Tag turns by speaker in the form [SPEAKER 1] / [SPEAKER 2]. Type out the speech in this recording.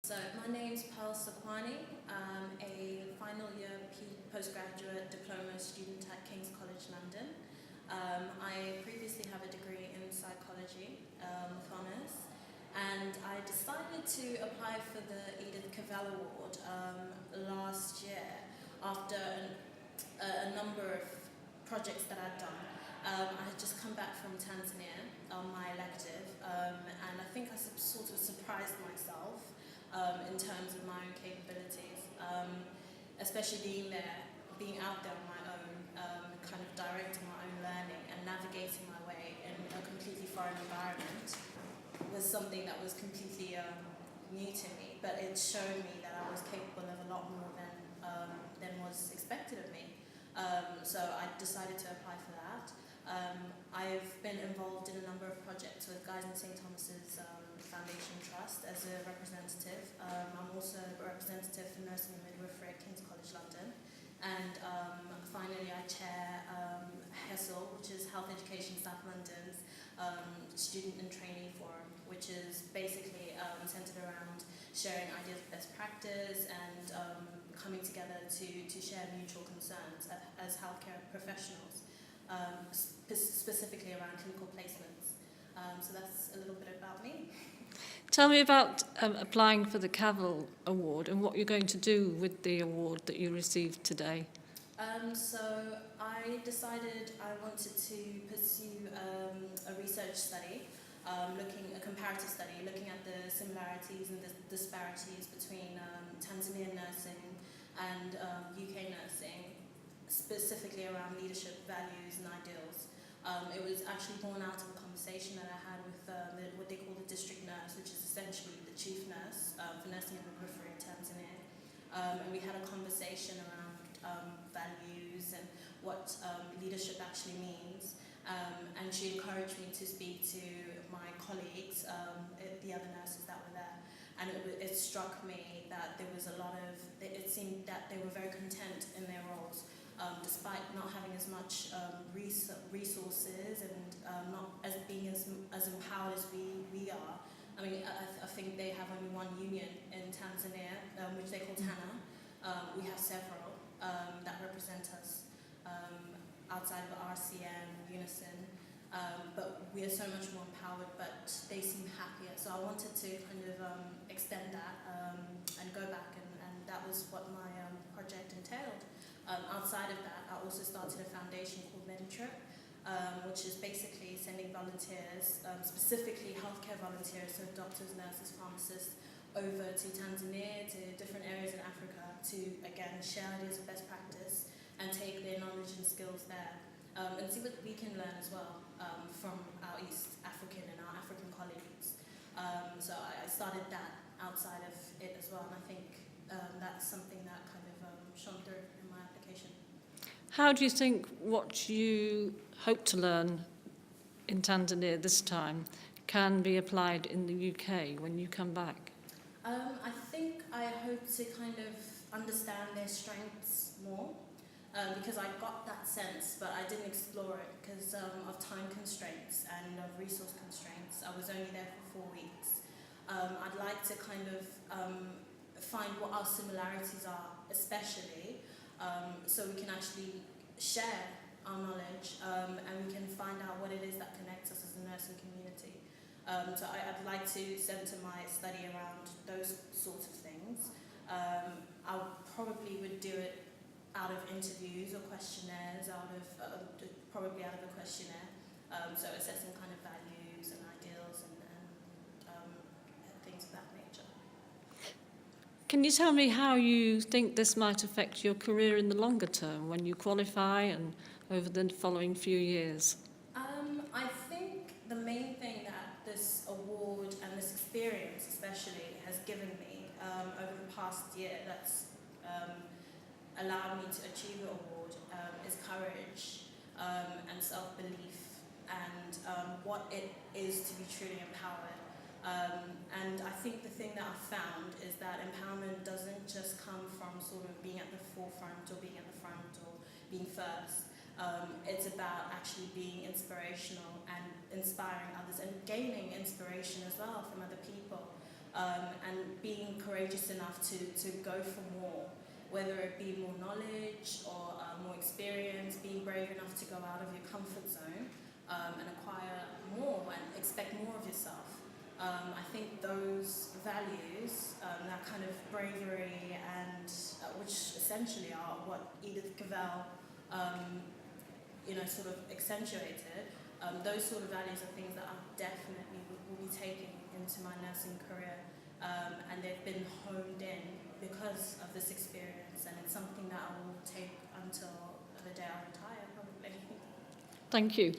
[SPEAKER 1] So my name's Peal Sakoane. I'm a final year postgraduate diploma student at King's College London. I previously have a degree in psychology with honours, and I decided to apply for the Edith Cavell Award last year after a number of projects that I'd done. I had just come back from Tanzania on my elective, and I think I sort of surprised myself in terms of my own capabilities, especially being out there on my own, kind of directing my own learning and navigating my way in a completely foreign environment was something that was completely new to me, but it showed me that I was capable of a lot more than was expected of me. So I decided to apply for that. I've been involved in a number of projects with Guys and St Thomas's Foundation Trust as a representative. I'm also a representative for nursing and midwifery at King's College London. And finally I chair HESL, which is Health Education South London's Student and Trainee Forum, which is basically centred around sharing ideas of best practice and coming together to share mutual concerns as healthcare professionals, specifically around clinical placements. So that's a little bit about me.
[SPEAKER 2] Tell me about applying for the Cavill Award and what you're going to do with the award that you received today.
[SPEAKER 1] So I decided I wanted to pursue a research study, a comparative study, looking at the similarities and the disparities between Tanzanian nursing and UK nursing, specifically around leadership values and ideals. It was actually born out of a conversation that I had with what they call the district nurse, which is essentially the chief nurse for nursing and midwifery in Tanzania. And we had a conversation around values and what leadership actually means. And she encouraged me to speak to my colleagues, the other nurses that were there. And it struck me that there was it seemed that they were very content in their roles. Despite not having as much resources and not as being as empowered as we are. I mean, I think they have only one union in Tanzania, which they call TANA. We have several that represent us outside of RCM, Unison, but we are so much more empowered, but they seem happier. So I wanted to kind of extend that and go back, and that was what my project entailed. Outside of that, I also started a foundation called MediTrip, which is basically sending volunteers, specifically healthcare volunteers, so doctors, nurses, pharmacists, over to Tanzania, to different areas in Africa, to, again, share ideas of best practice and take their knowledge and skills there, and see what we can learn as well from our East African and our African colleagues. So I started that outside of it as well, and I think that's something that kind of shone through in my application.
[SPEAKER 2] How do you think what you hope to learn in Tanzania this time can be applied in the UK when you come back?
[SPEAKER 1] I think I hope to kind of understand their strengths more, because I got that sense, but I didn't explore it because of time constraints and of resource constraints. I was only there for 4 weeks. I'd like to kind of find what our similarities are, especially, so we can actually share our knowledge and we can find out what it is that connects us as a nursing community. So I'd like to centre my study around those sorts of things. I probably would do it out of interviews or questionnaires, probably out of a questionnaire. So assessing kind of values and ideals and things of that nature.
[SPEAKER 2] Can you tell me how you think this might affect your career in the longer term when you qualify and over the following few years?
[SPEAKER 1] I think the main thing that this award and this experience especially has given me over the past year that's allowed me to achieve the award is courage and self-belief and what it is to be truly empowered. And I think the thing that I've found is that empowerment doesn't just come from sort of being at the forefront or being at the front or being first. It's about actually being inspirational and inspiring others and gaining inspiration as well from other people. and being courageous enough to go for more, whether it be more knowledge or more experience, being brave enough to go out of your comfort zone and acquire more and expect more of yourself. I think those values, that kind of bravery and which essentially are what Edith Cavell sort of accentuated, those sort of values are things that I definitely will be taking into my nursing career, and they've been honed in because of this experience, and it's something that I will take until the day I retire, probably.
[SPEAKER 2] Thank you.